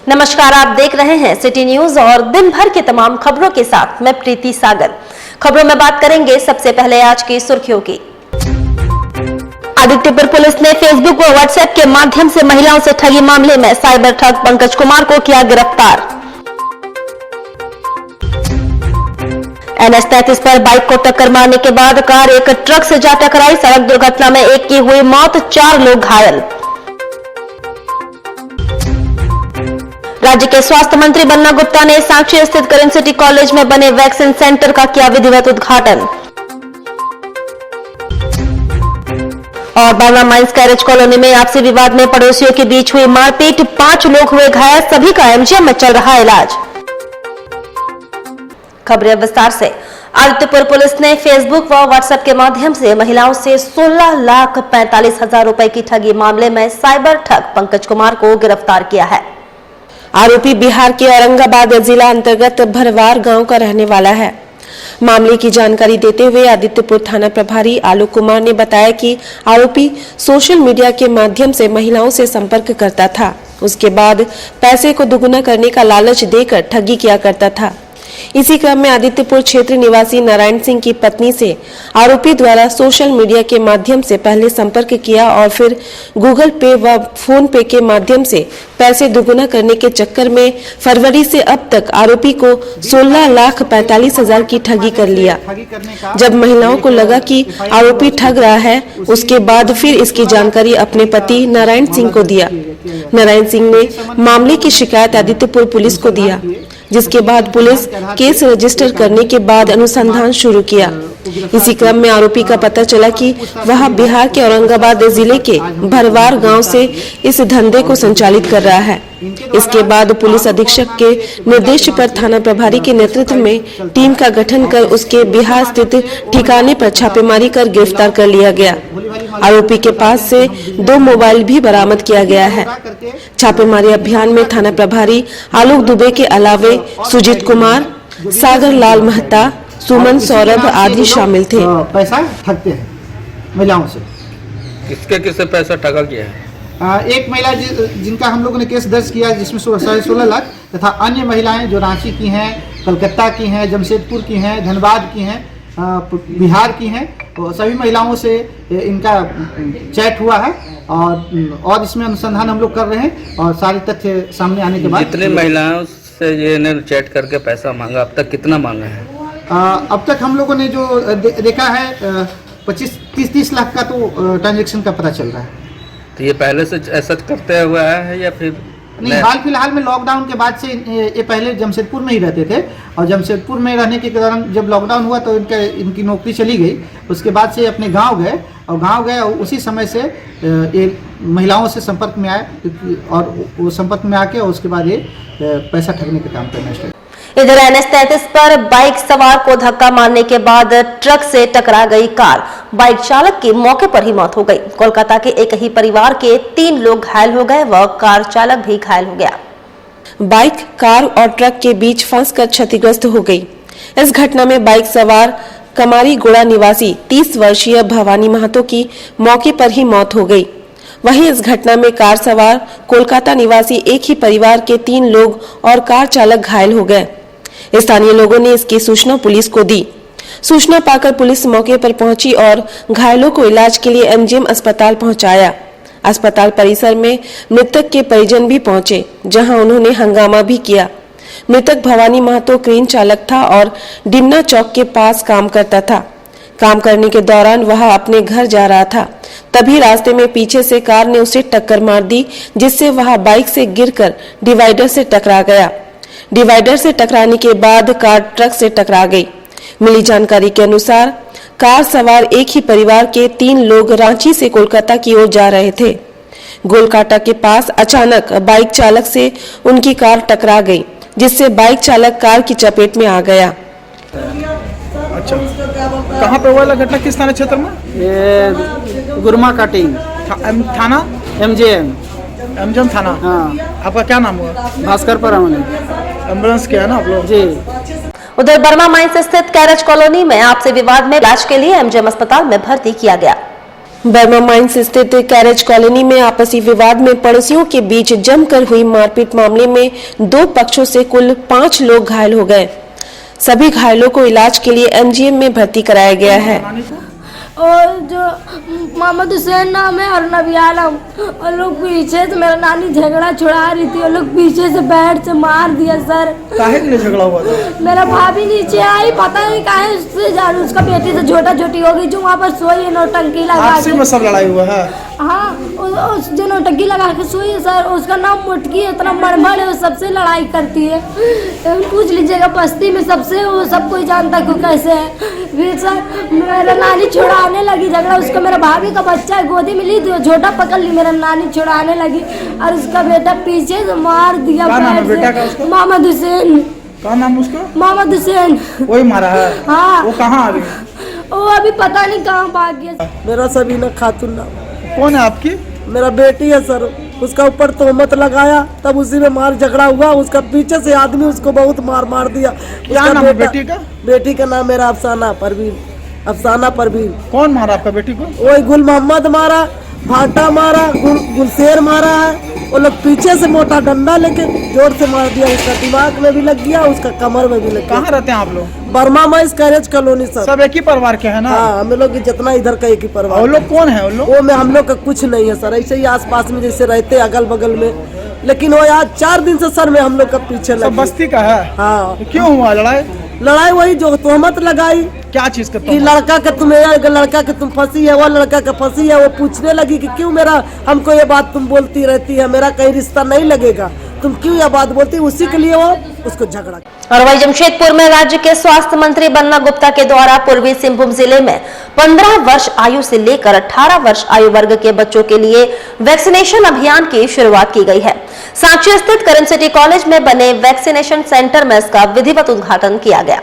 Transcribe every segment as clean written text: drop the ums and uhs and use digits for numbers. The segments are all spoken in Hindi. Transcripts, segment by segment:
नमस्कार, आप देख रहे हैं सिटी न्यूज और दिन भर की तमाम खबरों के साथ मैं प्रीति सागर। खबरों में बात करेंगे सबसे पहले आज की सुर्खियों की। आदित्यपुर पुलिस ने फेसबुक व व्हाट्सएप के माध्यम से महिलाओं से ठगी मामले में साइबर ठग पंकज कुमार को किया गिरफ्तार। NH 33 पर बाइक को टक्कर मारने के बाद कार एक ट्रक से जा टकराई। सड़क दुर्घटना में एक की हुई मौत, 4 लोग घायल। राज्य के स्वास्थ्य मंत्री बन्ना गुप्ता ने साक्षी स्थित करेंट सिटी कॉलेज में बने वैक्सीन सेंटर का किया विधिवत उद्घाटन। और बर्मा माइंस गैरेज कॉलोनी में आपसी विवाद में पड़ोसियों के बीच हुई मारपीट, 5 लोग हुए घायल, सभी का MGM में चल रहा इलाज। खबरें विस्तार से। आदित्यपुर पुलिस ने फेसबुक व व्हाट्सएप के माध्यम से महिलाओं से 16,45,000 रुपए की ठगी मामले में साइबर ठग पंकज कुमार को गिरफ्तार किया है। आरोपी बिहार के औरंगाबाद जिला अंतर्गत भरवार गांव का रहने वाला है। मामले की जानकारी देते हुए आदित्यपुर थाना प्रभारी आलोक कुमार ने बताया कि आरोपी सोशल मीडिया के माध्यम से महिलाओं से संपर्क करता था। उसके बाद पैसे को दुगुना करने का लालच देकर ठगी किया करता था। इसी क्रम में आदित्यपुर क्षेत्र निवासी नारायण सिंह की पत्नी से आरोपी द्वारा सोशल मीडिया के माध्यम से पहले संपर्क किया और फिर गूगल पे व फोन पे के माध्यम से पैसे दुगुना करने के चक्कर में फरवरी से अब तक आरोपी को 16,45,000 की ठगी कर लिया। जब महिलाओं को लगा कि आरोपी ठग रहा है, उसके बाद फिर इसकी जानकारी अपने पति नारायण सिंह को दिया। नारायण सिंह ने मामले की शिकायत आदित्यपुर पुलिस को दिया, जिसके बाद पुलिस केस रजिस्टर करने के बाद अनुसंधान शुरू किया। इसी क्रम में आरोपी का पता चला कि वह बिहार के औरंगाबाद जिले के भरवार गांव से इस धंधे को संचालित कर रहा है। इसके बाद पुलिस अधीक्षक के निर्देश पर थाना प्रभारी के नेतृत्व में टीम का गठन कर उसके बिहार स्थित ठिकाने पर छापेमारी कर गिरफ्तार कर लिया गया। आरोपी के पास से 2 मोबाइल भी बरामद किया गया है। छापेमारी अभियान में थाना प्रभारी आलोक दुबे के अलावे सुजीत कुमार, सागर लाल महता, सुमन, सौरभ आदि शामिल थे। पैसा ठगते हैं महिलाओं से। किसके पैसा ठगा गया है? एक महिला जिनका हम लोगों ने केस दर्ज किया, जिसमें 16.5 लाख तथा अन्य महिलाएं जो रांची की हैं, कलकत्ता की हैं, जमशेदपुर की हैं, धनबाद की हैं, बिहार की हैं, तो सभी महिलाओं से इनका चैट हुआ है और इसमें अनुसंधान हम लोग कर रहे हैं और सारे तथ्य सामने आने के बाद कितने महिलाओं से ये चैट करके पैसा मांगा, अब तक कितना मांगा है? अब तक हम लोगों ने जो देखा है 25-30 लाख का तो ट्रांजैक्शन का पता चल रहा है। तो ये पहले से ऐसा करते हुए आया है या फिर नहीं? हाल फिलहाल में लॉकडाउन के बाद से ये पहले जमशेदपुर में ही रहते थे और जमशेदपुर में रहने के दौरान जब लॉकडाउन हुआ तो इनकी नौकरी चली गई। उसके बाद से अपने गांव गए और उसी समय से ये महिलाओं से संपर्क में आए और वो संपर्क में आके और उसके बाद ये पैसा ठगने का काम करना स्टार्ट। इधर NH 33 पर बाइक सवार को धक्का मारने के बाद ट्रक से टकरा गई कार। बाइक चालक की मौके पर ही मौत हो गई। कोलकाता के एक ही परिवार के 3 लोग घायल हो गए व कार चालक भी घायल हो गया। बाइक कार और ट्रक के बीच फंसकर क्षतिग्रस्त हो गई। इस घटना में बाइक सवार कमारी गोड़ा निवासी 30 वर्षीय भवानी महतो की मौके पर ही मौत हो गई। वहीं इस घटना में कार सवार कोलकाता निवासी एक ही परिवार के 3 लोग और कार चालक घायल हो गए। स्थानीय लोगों ने इसकी सूचना पुलिस को दी। सूचना पाकर पुलिस मौके पर पहुंची और घायलों को इलाज के लिए MGM अस्पताल पहुंचाया। अस्पताल परिसर में मृतक के परिजन भी पहुंचे, जहां उन्होंने हंगामा भी किया। मृतक भवानी महतो क्रेन चालक था और डिमना चौक के पास काम करता था। काम करने के दौरान वह अपने घर जा रहा था, तभी रास्ते में पीछे से कार ने उसे टक्कर मार दी, जिससे वह बाइक से गिरकर डिवाइडर से टकरा गया। डिवाइडर से टकराने के बाद कार ट्रक से टकरा गई। मिली जानकारी के अनुसार कार सवार एक ही परिवार के 3 लोग रांची से कोलकाता की ओर जा रहे थे। गोलकाटा के पास अचानक बाइक चालक से उनकी कार टकरा गई, जिससे बाइक चालक कार की चपेट में आ गया। अच्छा, कहाँ पे हुआ घटना? किस थाना क्षेत्र में? ये गुरमा काटिंग थाना MGM थाना। हाँ। आपका क्या नाम हुआ? भास्कर परमाने। एम्बुलेंस किया ना आप लोग? जी। उधर बर्मा माइंस स्थित कैरेज कॉलोनी में आपसी विवाद में इलाज के लिए MGM अस्पताल में भर्ती किया गया। बर्मा माइंस स्थित कैरेज कॉलोनी में आपसी विवाद में पड़ोसियों के बीच जमकर हुई मारपीट मामले में 2 पक्षों से कुल 5 लोग घायल हो गए। सभी घायलों को इलाज के लिए एमजीएम में भर्ती कराया गया है। और जो मोहम्मद हुसैन नाम है और नबी आलम, और लोग पीछे से मेरा नानी झगड़ा छुड़ा रही थी और लोग पीछे से बैट से मार दिया सर। काहे के लिए झगड़ा हुआ था? मेरा भाभी नीचे आई, पता नहीं काहे उससे जानू उसका बेटी से झोटा झोटी हो गई जो वहाँ पर सोई है नौटंकी लगा आपसी में सब लड़ाई हुआ है? हाँ, उस जो नौटंकी लगा के सोई है सर, उसका नाम मुटकी है, इतना मड़मड़ है, वो सबसे लड़ाई करती है। पूछ लीजिएगा बस्ती में सबसे, वो सब कोई जानता क्यों कैसे है। फिर सर मेरा नानी छुड़ाने लगी झगड़ा, उसको मेरा भाभी का बच्चा गोदी में ली थी, वो झोटा पकड़ ली, मेरा नानी छुड़ाने लगी और उसका बेटा पीछे से मार दिया। मोहम्मद हुसैन। क्या नाम उसका? मोहम्मद हुसैन। वही मारा है? हाँ। वो कहाँ अभी? वो अभी पता नहीं कहाँ भाग गया। मेरा सबीना खातून नाम। कौन है आपकी? मेरा बेटी है सर, उसका ऊपर तोहमत लगाया, तब उसी में मार झगड़ा हुआ, उसका पीछे से आदमी उसको बहुत मार दिया। क्या नाम है बेटी का? बेटी का नाम मेरा अफसाना परवीन। अफसाना परवीन। कौन मारा आपका बेटी को? वही गुल मोहम्मद मारा, भाटा मारा, गुलशेर मारा है। वो लोग पीछे से मोटा डंडा लेके जोर से मार दिया, उसका दिमाग में भी लग गया, उसका कमर में भी लग गया। कहाँ रहते हैं आप लोग? Burma mines carriage colony sir. सब एक ही परिवार के हैं ना? हाँ, हम लोग जितना इधर का एक ही परिवार। वो लोग कौन है? वो में हम लोग का कुछ नहीं है सर, ऐसे ही आसपास में जैसे रहते अगल बगल में, लेकिन वो आज 4 दिन से सर में हम लोग का पीछे लगे। बस्ती का है? हाँ। क्यों हुआ लड़ाई? लड़ाई वही जो तोहमत लगाई। क्या चीज का? लड़का का लड़का के तुम फंसी है, वो लड़का का फंसी है। वो पूछने लगी कि क्यों मेरा हमको ये बात तुम बोलती रहती है, मेरा कहीं रिश्ता नहीं लगेगा, तुम क्यों यह बात बोलती, उसी के लिए वो उसको झगड़ा। और वही जमशेदपुर में राज्य के स्वास्थ्य मंत्री बन्ना गुप्ता के द्वारा पूर्वी सिंहभूम जिले में 15 वर्ष आयु से लेकर 18 वर्ष आयु वर्ग के बच्चों के लिए वैक्सीनेशन अभियान की शुरुआत की गई है। सांची स्थित करंट सिटी कॉलेज में बने वैक्सीनेशन सेंटर में इसका विधिवत उद्घाटन किया गया।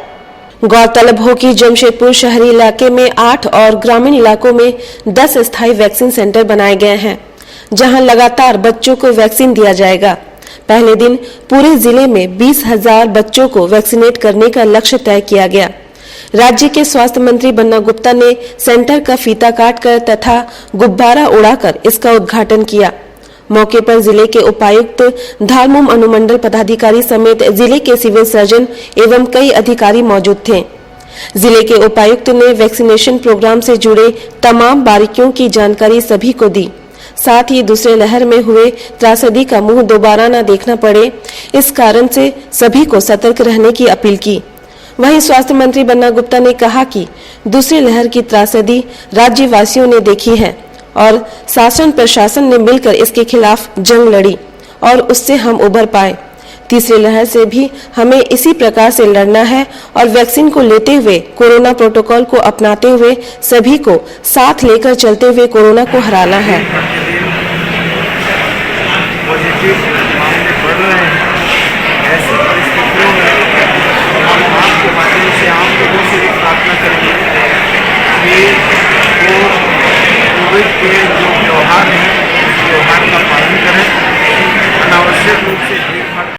गौरतलब हो कि जमशेदपुर शहरी इलाके में 8 और ग्रामीण इलाकों में 10 स्थायी वैक्सीन सेंटर बनाए गए हैं, जहां लगातार बच्चों को वैक्सीन दिया जाएगा। पहले दिन पूरे जिले में 20,000 बच्चों को वैक्सीनेट करने का लक्ष्य तय किया गया। राज्य के स्वास्थ्य मंत्री बन्ना गुप्ता ने सेंटर का फीता काटकर तथा गुब्बारा उड़ाकर इसका उद्घाटन किया। मौके पर जिले के उपायुक्त, धारमुम अनुमंडल पदाधिकारी समेत जिले के सिविल सर्जन एवं कई अधिकारी मौजूद थे। जिले के उपायुक्त ने वैक्सीनेशन प्रोग्राम से जुड़े तमाम बारीकियों की जानकारी सभी को दी। साथ ही दूसरे लहर में हुए त्रासदी का मुंह दोबारा न देखना पड़े, इस कारण से सभी को सतर्क रहने की अपील की। वहीं स्वास्थ्य मंत्री बन्ना गुप्ता ने कहा कि दूसरी लहर की त्रासदी राज्यवासियों ने देखी है और शासन प्रशासन ने मिलकर इसके खिलाफ जंग लड़ी और उससे हम उबर पाए। तीसरी लहर से भी हमें इसी प्रकार से लड़ना है और वैक्सीन को लेते हुए, कोरोना प्रोटोकॉल को अपनाते हुए, सभी को साथ लेकर चलते हुए कोरोना को हराना है। पॉजिटिव मामले बढ़ रहे हैं, ऐसी परिस्थितियों में हम आपके माध्यम से आम लोगों से भी प्रार्थना करेंगे कि वो कोविड के जो व्यवहार हैं उस व्यवहार का पालन करें, अनावश्यक रूप से भीड़भाड़।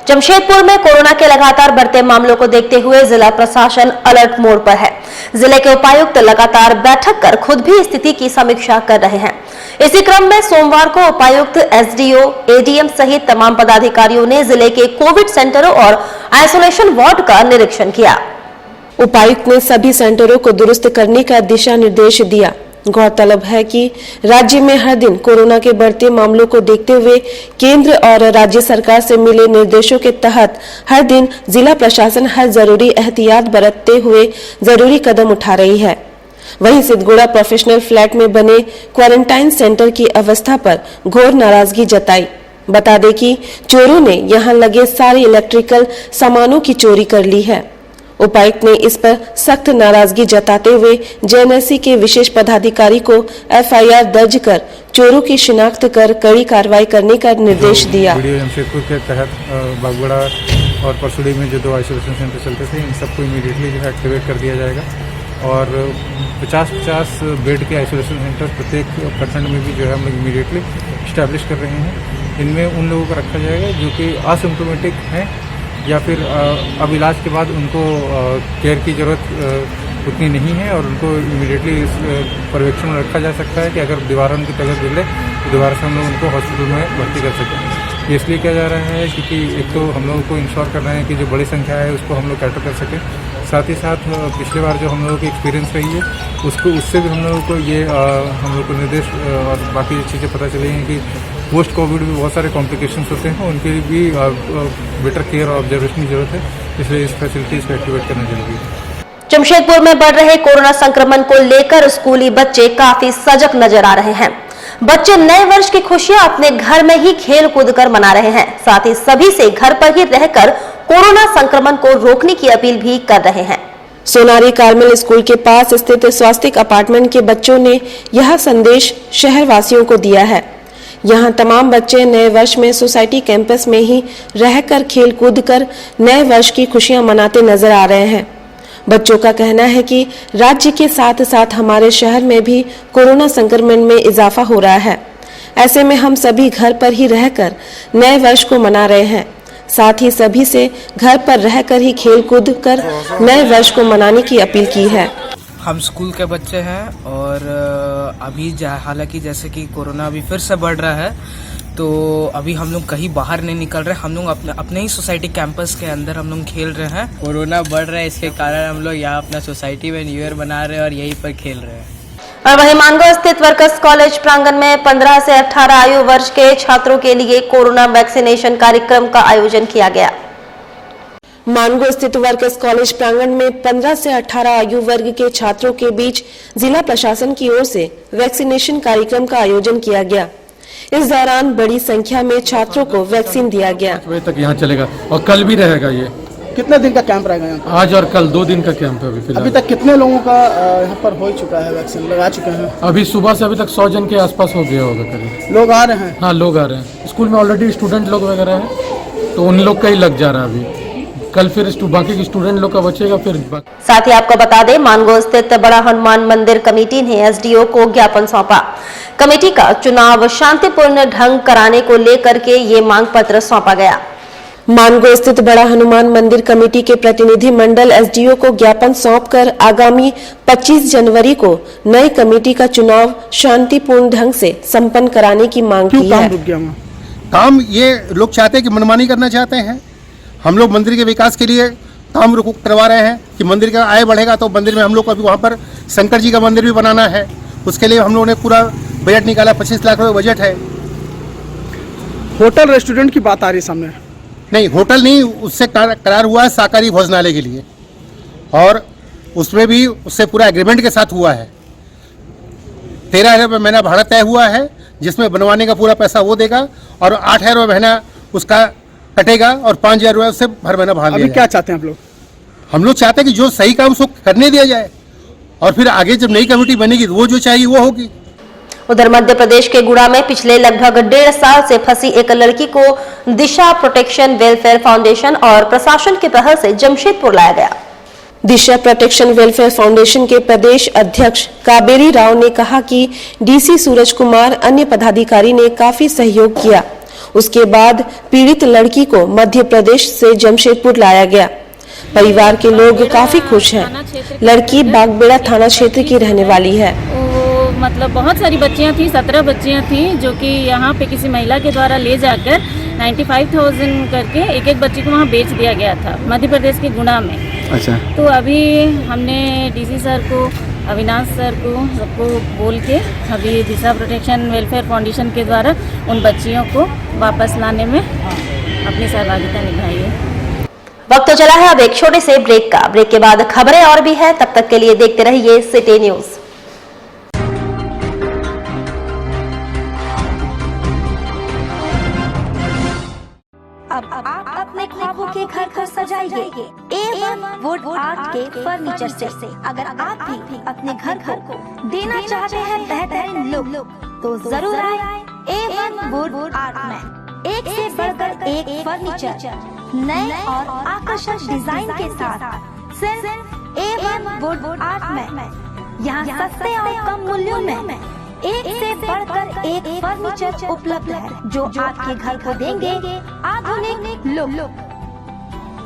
जमशेदपुर में कोरोना के लगातार बढ़ते मामलों को देखते हुए जिला प्रशासन अलर्ट मोड पर है। जिले के उपायुक्त लगातार बैठक कर खुद भी स्थिति की समीक्षा कर रहे हैं। इसी क्रम में सोमवार को उपायुक्त, एसडीओ, एडीएम सहित तमाम पदाधिकारियों ने जिले के कोविड सेंटरों और आइसोलेशन वार्ड का निरीक्षण किया। उपायुक्त ने सभी सेंटरों को दुरुस्त करने का दिशा निर्देश दिया। गौरतलब है कि राज्य में हर दिन कोरोना के बढ़ते मामलों को देखते हुए केंद्र और राज्य सरकार से मिले निर्देशों के तहत हर दिन जिला प्रशासन हर जरूरी एहतियात बरतते हुए जरूरी कदम उठा रही है। वहीं सिद्धगुड़ा प्रोफेशनल फ्लैट में बने क्वारंटाइन सेंटर की अवस्था पर घोर नाराजगी जताई। बता दें कि चोरों ने यहां लगे सारे इलेक्ट्रिकल सामानों की चोरी कर ली है। उपायुक्त ने इस पर सख्त नाराजगी जताते हुए जेएनएससी के विशेष पदाधिकारी को एफआईआर दर्ज कर चोरों की शिनाख्त कर कड़ी कार्रवाई करने का निर्देश दिया। जमशेदपुर के तहत बागवाड़ा और परसुड़ी में जो 2 आइसोलेशन सेंटर चलते थे, इन सबको इमीडिएटली जो है एक्टिवेट कर दिया जाएगा और 50-50 बेड के आइसोलेशन सेंटर प्रत्येक प्रखंड में भी जो है हम लोग इमीडिएटली इस्टेब्लिश कर रहे हैं। इनमें उन लोगों को रखा जाएगा जो कि असिम्प्टोमेटिक हैं या फिर अब इलाज के बाद उनको केयर की ज़रूरत उतनी नहीं है और उनको इमीडिएटली इस पर्यवेक्षण में रखा जा सकता है कि अगर दोबारा उनकी तबीयत बिगड़े तो दोबारा से हम लोग उनको हॉस्पिटल में भर्ती कर सकें। ये इसलिए किया जा रहा है क्योंकि एक तो हम लोगों को इंश्योर कर रहे हैं कि जो बड़ी संख्या है उसको हम लोग कैटर कर सकें, साथ ही साथ पिछली बार जो हम लोगों की एक्सपीरियंस रही है उससे भी हम लोगों को ये हम लोग को निर्देश और बाकी चीज़ें पता चली हैं कि पोस्ट कोविड भी बहुत सारे कॉम्प्लिकेशंस होते हैं, उनके लिए भी बेटर केयर और ऑब्जर्वेशन की जरूरत है, इसलिए इस फैसिलिटीज़ को एक्टिवेट करना जरूरी है। जमशेदपुर में बढ़ रहे कोरोना संक्रमण को लेकर स्कूली बच्चे काफी सजग नजर आ रहे हैं। बच्चे नए वर्ष की खुशियां अपने घर में ही खेल कूद कर मना रहे हैं, साथ ही सभी से घर पर ही रहकर कोरोना संक्रमण को रोकने की अपील भी कर रहे हैं। सोनारी कार्मेल स्कूल के पास स्थित स्वास्थ्य अपार्टमेंट के बच्चों ने यह संदेश शहर वासियों को दिया है। यहाँ तमाम बच्चे नए वर्ष में सोसाइटी कैंपस में ही रहकर खेल कूद कर नए वर्ष की खुशियां मनाते नजर आ रहे हैं। बच्चों का कहना है कि राज्य के साथ साथ हमारे शहर में भी कोरोना संक्रमण में इजाफा हो रहा है। ऐसे में हम सभी घर पर ही रहकर नए वर्ष को मना रहे हैं, साथ ही सभी से घर पर रहकर ही खेल कूद कर नए वर्ष को मनाने की अपील की है। हम स्कूल के बच्चे हैं और अभी हालांकि जैसे कि कोरोना अभी फिर से बढ़ रहा है तो अभी हम लोग कहीं बाहर नहीं निकल रहे, हम लोग अपने ही सोसाइटी कैंपस के अंदर हम लोग खेल रहे हैं। कोरोना बढ़ रहा है इसके कारण हम लोग यहाँ अपना सोसाइटी में न्यू ईयर मना रहे हैं और यहीं पर खेल रहे हैं। और वहीं मानगो स्थित वर्कर्स कॉलेज प्रांगण में 15 से 18 आयु वर्ष के छात्रों के लिए कोरोना वैक्सीनेशन कार्यक्रम का आयोजन किया गया। मानगो स्थित वर्कर्स कॉलेज प्रांगण में 15 से 18 आयु वर्ग के छात्रों के बीच जिला प्रशासन की ओर से वैक्सीनेशन कार्यक्रम का आयोजन किया गया। इस दौरान बड़ी संख्या में छात्रों को वैक्सीन दिया गया। 5 बजे तक यहाँ चलेगा और कल भी रहेगा। ये कितने दिन का कैंप रहेगा यहाँ? आज और कल 2 दिन का कैंप है। अभी फिलहाल अभी तक कितने लोगों का यहाँ पर हो चुका है, वैक्सीन लगा चुके हैं? अभी सुबह से अभी तक 100 जन के आसपास हो गया होगा करीब। लोग आ रहे हैं? हाँ, लोग आ रहे हैं। स्कूल में ऑलरेडी स्टूडेंट लोग वगैरह है तो उन लोग का ही लग जा रहा है। अभी कल फिर बाकी के स्टूडेंट लोग का बचेगा। फिर साथ ही आपको बता दें, मानगो स्थित बड़ा हनुमान मंदिर कमेटी ने एसडीओ को ज्ञापन सौंपा। कमेटी का चुनाव शांतिपूर्ण ढंग कराने को लेकर के ये मांग पत्र सौंपा गया। मानगो स्थित बड़ा हनुमान मंदिर कमेटी के प्रतिनिधि मंडल एसडीओ को ज्ञापन सौंपकर आगामी 25 जनवरी को नई कमेटी का चुनाव शांतिपूर्ण ढंग से संपन्न कराने की मांग की है। काम ये लोग चाहते हैं कि मनमानी करना चाहते हैं। हम लोग मंदिर के विकास के लिए काम करवा रहे हैं कि मंदिर का आय बढ़ेगा तो मंदिर में हम लोग को अभी वहाँ पर शंकर जी का मंदिर भी बनाना है। उसके लिए हम लोगों ने पूरा बजट निकाला, 25 लाख रुपये बजट है। होटल रेस्टोरेंट की बात आ रही है सामने? नहीं, होटल नहीं, उससे करार हुआ है शाकाहारी भोजनालय के लिए और उसमें भी उससे पूरा एग्रीमेंट के साथ हुआ है। 13,000 रुपये महीना भाड़ा तय हुआ है जिसमें बनवाने का पूरा पैसा वो देगा और 8,000 रुपये महीना उसका कटेगा और 5,000 रुपये उससे हर महीना भाड़ा अभी क्या चाहते हैं आप लोग? हम लोग चाहते हैं कि जो सही काम उसको करने दिया जाए और फिर आगे जब नई कमेटी बनेगी तो वो जो चाहिए वो होगी। उधर मध्य प्रदेश के गुड़ा में पिछले लगभग 1.5 साल से फंसी एक लड़की को दिशा प्रोटेक्शन वेलफेयर फाउंडेशन और प्रशासन की पहल से जमशेदपुर लाया गया। दिशा प्रोटेक्शन वेलफेयर फाउंडेशन के प्रदेश अध्यक्ष काबेरी राव ने कहा कि डीसी सूरज कुमार अन्य पदाधिकारी ने काफी सहयोग किया। उसके बाद पीड़ित लड़की को मध्य प्रदेश से जमशेदपुर लाया गया। परिवार के लोग काफी खुश हैं। लड़की बागबेड़ा थाना क्षेत्र की रहने वाली है। मतलब बहुत सारी बच्चियां थी, 17 बच्चियां थी जो कि यहाँ पे किसी महिला के द्वारा ले जाकर 95,000 करके एक बच्ची को वहाँ बेच दिया गया था मध्य प्रदेश के गुना में। अच्छा। तो अभी हमने डीसी सर को, अविनाश सर को, सबको बोल के अभी दिशा प्रोटेक्शन वेलफेयर फाउंडेशन के द्वारा उन बच्चियों को वापस लाने में अपनी सहभागिता निभाई है। वक्त तो चला है अब एक छोटे से ब्रेक का। ब्रेक के बाद खबरें और भी है, तब तक के लिए देखते रहिए सिटी न्यूज। अब आप अपने ख्वाबों के घर को सजाइए A1 वुड आर्ट के फर्नीचर से। अगर आप भी अपने घर को देना चाहते हैं बेहतरीन लुक तो जरूर आए A1 वुड आर्ट में। एक से बढ़कर एक फर्नीचर नए और आकर्षक डिजाइन के साथ सिर्फ A1 वुड आर्ट में। यहाँ सस्ते और कम मूल्यों में एक से बढ़कर एक फर्नीचर उपलब्ध है जो आपके घर को देंगे आधुनिक लुक।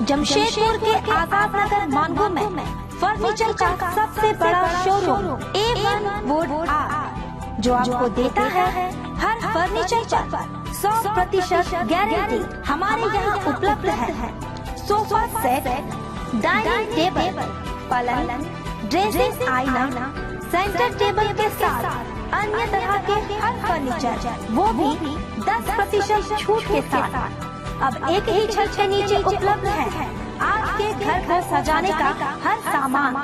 जमशेदपुर के आजाद नगर मानगो में फर्नीचर का सबसे बड़ा शोरूम A1 वुड आर्ट, जो आपको देता है हर फर्नीचर पर 100% गारंटी। हमारे यहाँ उपलब्ध है सोफा सेट, डाइनिंग टेबल, पलंग, ड्रेसिंग आईना, सेंटर टेबल के साथ अन्य तरह के हर फर्नीचर, वो भी 10% छूट के साथ। अब एक ही छत के नीचे उपलब्ध है आपके घर को सजाने का हर सामान।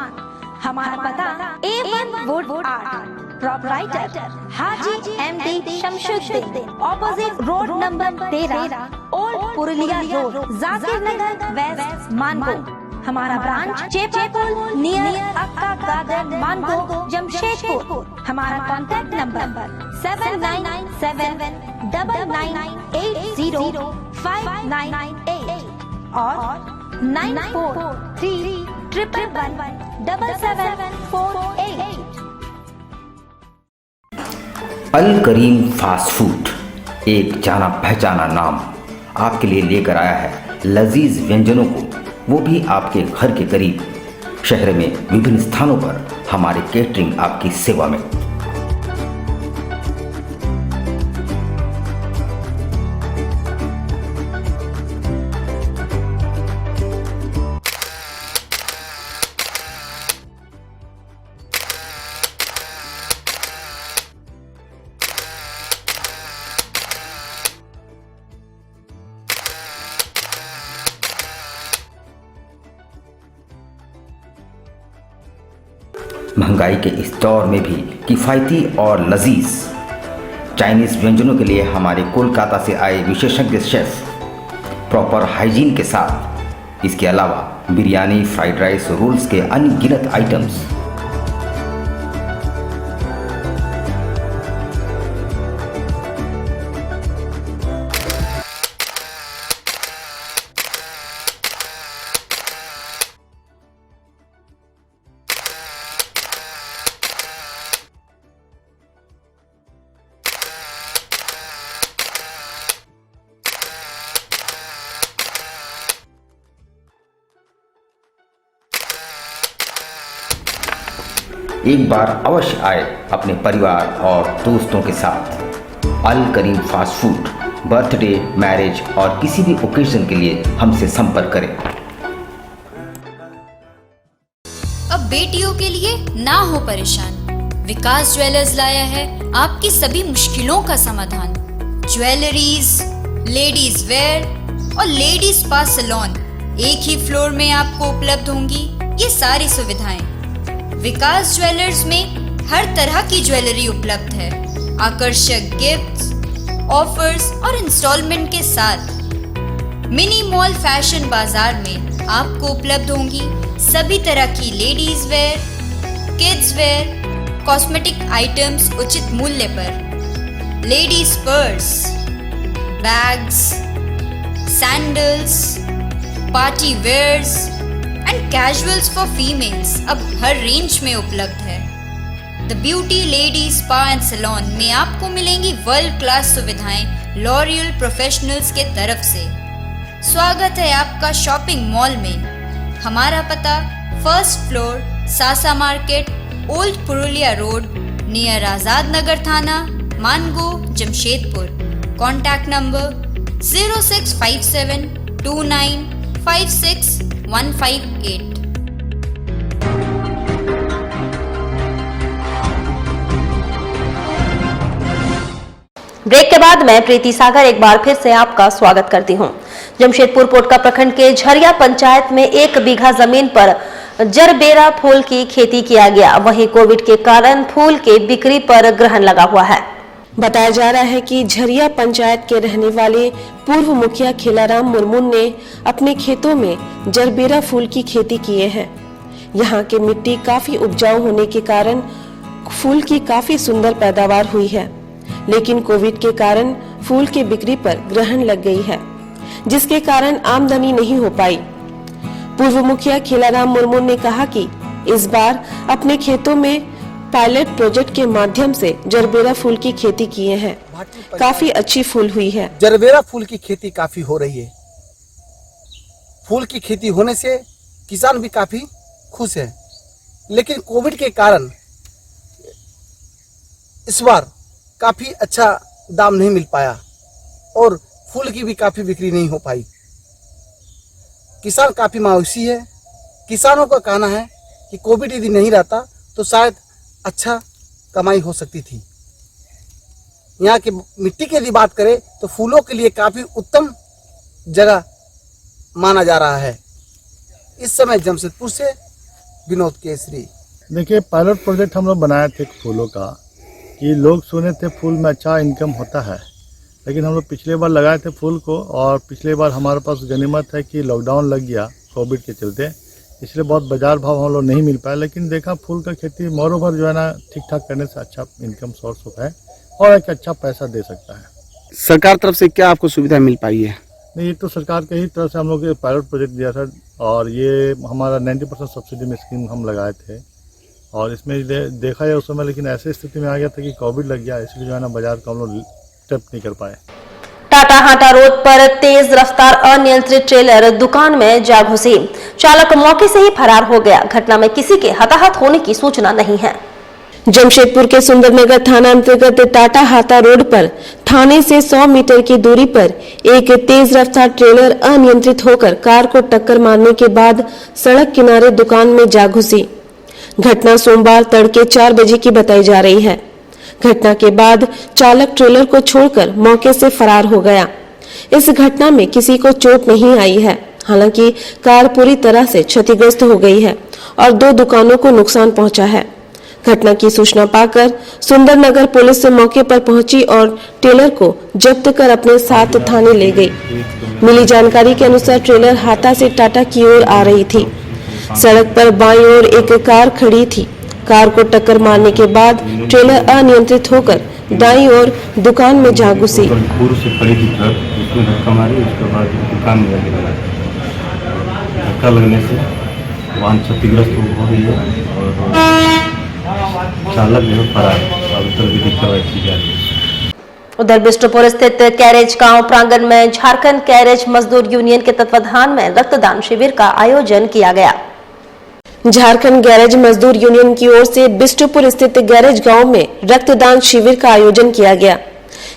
हमारा पता A1 wood art, proprietor Haji MD Shamshuddin, opposite road number 13, old Purulia road, Zakir Nagar west, Mango. हमारा branch Chepapul near Akka garden, Mango, Jamshedpur. हमारा कॉन्टैक्ट नंबर 799799805998 और 9431117748। अल करीम फास्ट फूड, एक जाना पहचाना नाम, आपके लिए लेकर आया है लजीज व्यंजनों को, वो भी आपके घर के करीब। शहर में विभिन्न स्थानों पर हमारे केटरिंग आपकी सेवा में। महंगाई के इस दौर में भी किफ़ायती और लजीज चाइनीज़ व्यंजनों के लिए हमारे कोलकाता से आए विशेषज्ञ शेफ प्रॉपर हाइजीन के साथ, इसके अलावा बिरयानी, फ्राइड राइस, रोल्स के अनगिनत आइटम्स। एक बार अवश्य आए अपने परिवार और दोस्तों के साथ। अल करीम फास्ट फूड, बर्थडे, मैरिज और किसी भी ओकेजन के लिए हमसे संपर्क करें। अब बेटियों के लिए ना हो परेशान, विकास ज्वेलर्स लाया है आपकी सभी मुश्किलों का समाधान। ज्वेलरीज, लेडीज वेयर और लेडीज स्पा सैलून एक ही फ्लोर में आपको उपलब्ध होंगी ये सारी सुविधाएं। विकास ज्वेलर्स में हर तरह की ज्वेलरी उपलब्ध है, आकर्षक गिफ्ट्स, ऑफर्स और इंस्टॉलमेंट के साथ। मिनी मॉल फैशन बाजार में आपको उपलब्ध होंगी सभी तरह की ladies wear, kids wear, cosmetic items उचित मूल्य पर। Ladies purse, bags, sandals, party wears and casuals for females अब हर रेंज में उपलब्ध है। The beauty lady spa and salon में आपको मिलेंगी वर्ल्ड क्लास सुविधाएं लॉरियल प्रोफेशनल्स के तरफ से। स्वागत है आपका शॉपिंग मॉल में। हमारा पता first floor, Sasa market, old Purulia road, near Azad Nagar थाना, Mango, Jamshedpur. Contact number 06572956 158। Break के बाद मैं प्रीति सागर एक बार फिर से आपका स्वागत करती हूं। जमशेदपुर पोटका प्रखंड के झरिया पंचायत में 1 बीघा जमीन पर जरबेरा फूल की खेती किया गया। वहीं कोविड के कारण फूल के बिक्री पर ग्रहण लगा हुआ है। बताया जा रहा है कि झरिया पंचायत के रहने वाले पूर्व मुखिया खिलाराम मुर्मू ने अपने खेतों में जरबेरा फूल की खेती किए हैं। यहाँ की मिट्टी काफी उपजाऊ होने के कारण फूल की काफी सुंदर पैदावार हुई है, लेकिन कोविड के कारण फूल की बिक्री पर ग्रहण लग गई है, जिसके कारण आमदनी नहीं हो पाई। पूर्व मुखिया खिलाराम मुर्मू ने कहा कि इस बार अपने खेतों में पायलट प्रोजेक्ट के माध्यम से जरबेरा फूल की खेती किए हैं। काफी अच्छी फूल हुई है। जरबेरा फूल की खेती काफी हो रही है। फूल की खेती होने से किसान भी काफी खुश है। लेकिन कोविड के कारण इस बार काफी अच्छा दाम नहीं मिल पाया और फूल की भी काफी बिक्री नहीं हो पाई। किसान काफी मायूसी है। किसानों का कहना है कि कोविड यदि नहीं रहता तो शायद अच्छा कमाई हो सकती थी। यहाँ की मिट्टी की यदि बात करें तो फूलों के लिए काफी उत्तम जगह माना जा रहा है। इस समय जमशेदपुर से विनोद केसरी। देखिए, पायलट प्रोजेक्ट हम लोग बनाए थे फूलों का कि लोग सुने थे फूल में अच्छा इनकम होता है, लेकिन हम लोग पिछले बार लगाए थे फूल को और पिछले बार हमारे पास गनीमत है कि लॉकडाउन लग गया कोविड के चलते, इसलिए बहुत बाजार भाव हम लोग नहीं मिल पाया। लेकिन देखा फूल का खेती मोरोवर जो है ना ठीक ठाक करने से अच्छा इनकम सोर्स होता है और एक अच्छा पैसा दे सकता है। सरकार तरफ से क्या आपको सुविधा मिल पाई है? नहीं, ये तो सरकार के ही तरफ से हम लोग पायलट प्रोजेक्ट दिया था और ये हमारा 90% सब्सिडी में स्कीम हम लगाए थे और इसमें देखा जाए उस समय, लेकिन ऐसे स्थिति में आ गया था कि कोविड लग गया, इसलिए जो है ना बाजार को हम लोग स्टेप नहीं कर पाए। टाटा हाटा रोड पर तेज रफ्तार अनियंत्रित ट्रेलर दुकान में जा घुसी। चालक मौके से ही फरार हो गया। घटना में किसी के हताहत होने की सूचना नहीं है। जमशेदपुर के सुंदरनगर थाना अंतर्गत टाटा हाटा रोड पर थाने से 100 मीटर की दूरी पर एक तेज रफ्तार ट्रेलर अनियंत्रित होकर कार को टक्कर मारने के बाद सड़क किनारे दुकान में जा घुसी। घटना सोमवार तड़के 4 बजे की बताई जा रही है। घटना के बाद चालक ट्रेलर को छोड़कर मौके से फरार हो गया। इस घटना में किसी को चोट नहीं आई है। हालांकि कार पूरी तरह से क्षतिग्रस्त हो गई है और 2 दुकानों को नुकसान पहुंचा है। घटना की सूचना पाकर सुंदरनगर पुलिस मौके पर पहुंची और ट्रेलर को जब्त कर अपने साथ थाने ले गई। मिली जानकारी के अनुसार ट्रेलर हाटा से टाटा की ओर आ रही थी। सड़क पर बाईं ओर एक कार खड़ी थी। कार को टक्कर मारने के बाद ट्रेलर अनियंत्रित होकर दाईं ओर दुकान में जा घुसी। पूर्व से खड़ी थी ट्रक, उसमें धक्का मारी, उसके बाद दुकान में जाके लगा। धक्का लगने से वाहन क्षतिग्रस्त हो गई है और चालक जो फरार अभी तक विधिक कार्रवाई की जा रही है। उधर बिष्टुपुर स्थित कैरेज गांव प्रांगण में झारखंड कैरेज मजदूर यूनियन के तत्वाधान में रक्तदान शिविर का आयोजन किया गया। झारखंड गैरेज मजदूर यूनियन की ओर से बिष्टुपुर स्थित गैरेज गांव में रक्तदान शिविर का आयोजन किया गया।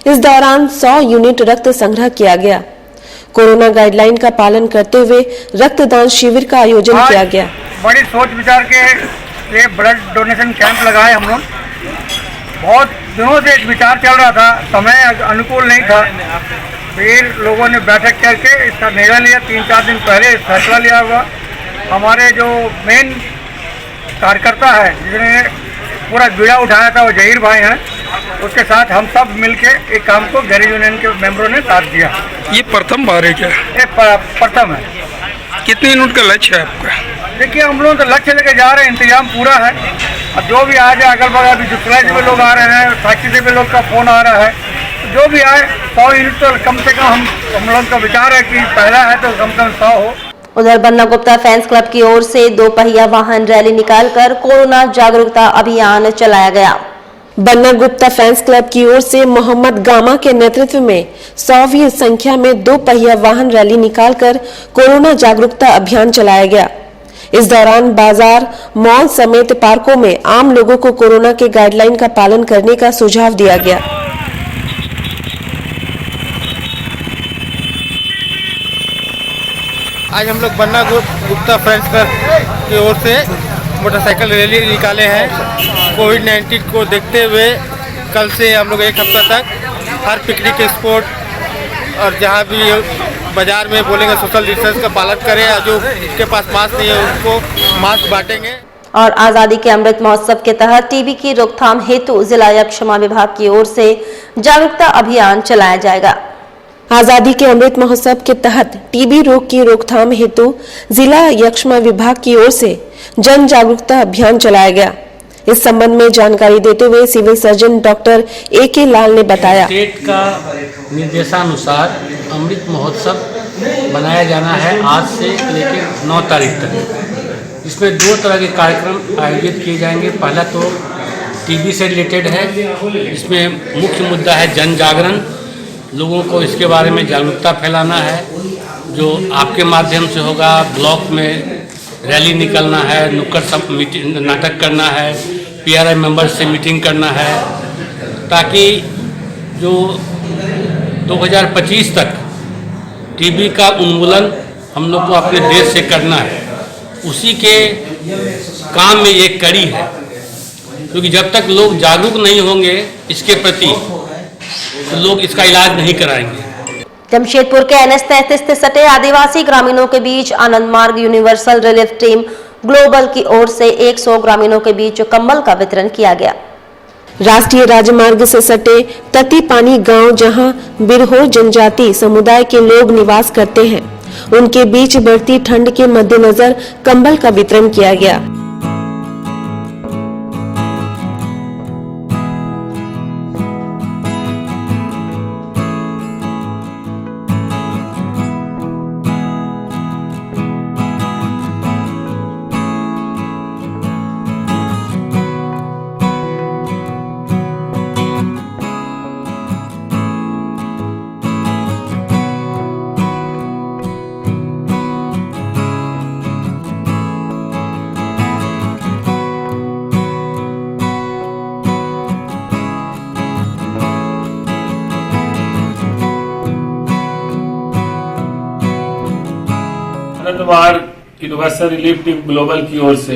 इस दौरान 100 यूनिट रक्त संग्रह किया गया। कोरोना गाइडलाइन का पालन करते हुए रक्तदान शिविर का आयोजन किया गया। बड़ी सोच विचार के ये ब्लड डोनेशन कैंप लगाए हम लोग। बहुत दिनों से एक विचार चल रहा था, समय अनुकूल नहीं था, फिर लोगों ने बैठक करके इसका निर्णय लिया। 3-4 दिन पहले फैसला लिया हुआ। हमारे जो मेन कार्यकर्ता है जिसने पूरा बीड़ा उठाया था वो जहीर भाई हैं, उसके साथ हम सब मिलके एक काम को गैरेज यूनियन के मेंबरों ने साथ दिया। ये प्रथम बार है क्या? ये प्रथम है। कितने यूनिट का लक्ष्य है आपका? देखिए, हम लोग तो लक्ष्य लेके जा रहे हैं, इंतजाम पूरा है। अब जो भी आ जाए, अगल बगल अभी दूसरा से भी लोग आ रहे हैं, फैक्ट्री से भी लोग का फोन आ रहा है, जो भी आए 100 यूनिट तो कम से कम हम लोग का विचार है कि पहला है तो कम से कम 100 हो। उधर बन्ना गुप्ता फैंस क्लब की ओर से 2 पहिया वाहन रैली निकालकर कोरोना जागरूकता अभियान चलाया गया। बन्ना गुप्ता फैंस क्लब की ओर से मोहम्मद गामा के नेतृत्व में 100वीं संख्या में 2 पहिया वाहन रैली निकालकर कोरोना जागरूकता अभियान चलाया गया। इस दौरान बाजार, मॉल समेत पार्कों में आम लोगों को कोरोना के गाइडलाइन का पालन करने का सुझाव दिया गया। आज हम लोग बन्ना गुप्ता फैंस क्लब की ओर से मोटरसाइकिल रैली निकाले हैं। कोविड-19 को देखते हुए कल से हम लोग 1 हफ्ता तक हर पिकनिक स्पॉट और जहाँ भी बाजार में बोलेंगे सोशल डिस्टेंस का पालन करें और जो के पास मास्क नहीं है उनको मास्क बांटेंगे। और आजादी के अमृत महोत्सव के तहत टीबी की रोकथाम हेतु जिला यक्षमा विभाग की ओर से जागरूकता अभियान चलाया जाएगा। आजादी के अमृत महोत्सव के तहत टीबी रोग की रोकथाम हेतु जिला यक्षमा विभाग की ओर से जन जागरूकता अभियान चलाया गया। इस संबंध में जानकारी देते हुए सिविल सर्जन डॉक्टर A.K. लाल ने बताया, स्टेट का निर्देशानुसार अमृत महोत्सव बनाया जाना है आज से लेकर 9 तारीख तक। इसमें 2 तरह के कार्यक्रम आयोजित किए जाएंगे। पहला तो टीबी से रिलेटेड है। इसमें मुख्य मुद्दा है जन जागरण, लोगों को इसके बारे में जागरूकता फैलाना है, जो आपके माध्यम से होगा, ब्लॉक में रैली निकलना है, नुक्कड़ नाटक करना है, PRI मेंबर से मीटिंग करना है, ताकि जो 2025 तक टीबी का उन्मूलन हम लोग को अपने देश से करना है। उसी के काम में ये कड़ी है, क्योंकि जब तक लोग जागरूक नहीं होंगे इसके प्रति तो लोग इसका इलाज नहीं कराएंगे। जमशेदपुर के NH 33 से सटे आदिवासी ग्रामीणों के बीच आनंद मार्ग यूनिवर्सल रिलीफ टीम ग्लोबल की ओर से 100 ग्रामीणों के बीच कंबल का वितरण किया गया। राष्ट्रीय राजमार्ग से सटे तती पानी गांव, जहां बिरहोर जनजाति समुदाय के लोग निवास करते हैं, उनके बीच बढ़ती ठंड के मद्देनजर कंबल का वितरण किया गया। Anandmarg universal relief team global की ओर से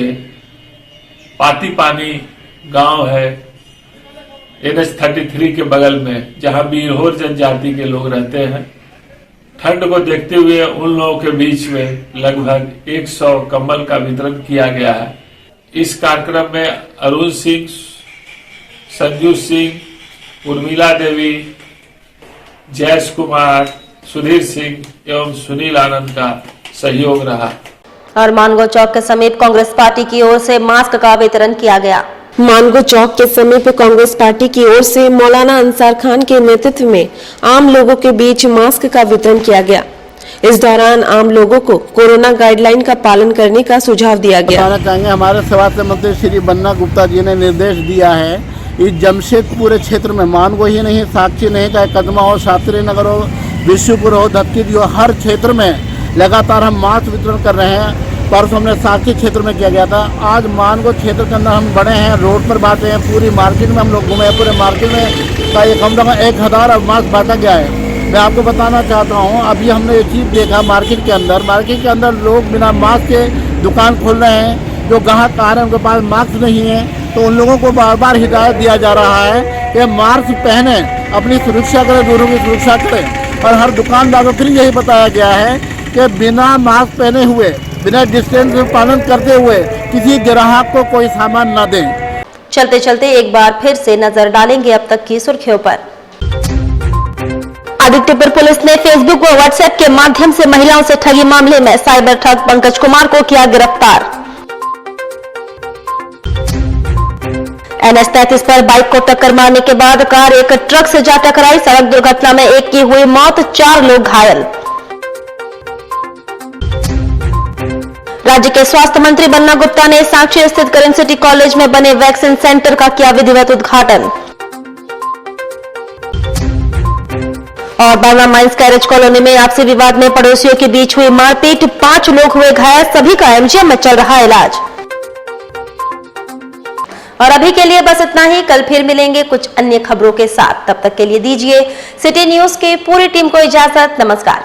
पाती पानी गांव है NH 33 के बगल में, जहां बिरहोर जनजाति के लोग रहते हैं। ठंड को देखते हुए उन लोगों के बीच में लगभग 100 कंबल का वितरण किया गया है। इस कार्यक्रम में अरुण सिंह, संजू सिंह, उर्मिला देवी, जयेश कुमार, सुधीर सिंह एवं सुनील आनंद का सहयोग रहा। और मानगो चौक के समीप कांग्रेस पार्टी की ओर से मास्क का वितरण किया गया। मानगो चौक के समीप कांग्रेस पार्टी की ओर से मौलाना अंसार खान के नेतृत्व में आम लोगों के बीच मास्क का वितरण किया गया। इस दौरान आम लोगों को कोरोना गाइडलाइन का पालन करने का सुझाव दिया गया। बताना चाहेंगे, हमारे स्वास्थ्य मंत्री श्री बन्ना गुप्ता जी ने निर्देश दिया है इस जमशेदपुर क्षेत्र में, मानगो ही नहीं, साक्षी नहीं, चाहे कदमा हो, शास्त्री नगर हो, विश्वपुर हो, धक्की हो, हर क्षेत्र में लगातार हम मास्क वितरण कर रहे हैं। परसों हमने साक्षी क्षेत्र में किया गया था, आज मानगो क्षेत्र के अंदर हम बड़े हैं, रोड पर बांटे हैं, पूरी मार्केट में हम लोग घूमे, पूरे मार्केट में का कम से कम 1000 मास्क बांटा गया है। मैं आपको बताना चाहता हूँ, अभी हमने ये चीज़ देखा मार्केट के अंदर लोग बिना मास्क के दुकान खोल रहे हैं। जो ग्राहक आ रहे हैं उनके पास मास्क नहीं है, तो उन लोगों को बार बार हिदायत दिया जा रहा है कि मास्क पहने, अपनी सुरक्षा करें, दूसरों की सुरक्षा करें। और हर दुकानदार को फिर यही बताया गया है कि बिना मास्क पहने हुए, बिना डिस्टेंस पालन करते हुए किसी ग्राहक को कोई सामान न दें। चलते चलते एक बार फिर से नजर डालेंगे अब तक की सुर्खियों पर। आदित्यपुर पुलिस ने फेसबुक व व्हाट्सएप के माध्यम से महिलाओं से ठगी मामले में साइबर ठग पंकज कुमार को किया गिरफ्तार। NH 33 पर बाइक को टक्कर मारने के बाद कार एक ट्रक से जा टकराई। सड़क दुर्घटना में एक की हुई मौत, 4 लोग घायल। राज्य के स्वास्थ्य मंत्री बन्ना गुप्ता ने साक्षी स्थित करेंट सिटी कॉलेज में बने वैक्सीन सेंटर का किया विधिवत उद्घाटन। और बारना माइंस कैरेज कॉलोनी में आपसी विवाद में पड़ोसियों के बीच हुई मारपीट, 5 लोग हुए घायल, सभी का MGM में चल रहा इलाज। और अभी के लिए बस इतना ही, कल फिर मिलेंगे कुछ अन्य खबरों के साथ। तब तक के लिए दीजिए सिटी न्यूज की पूरी टीम को इजाजत। नमस्कार।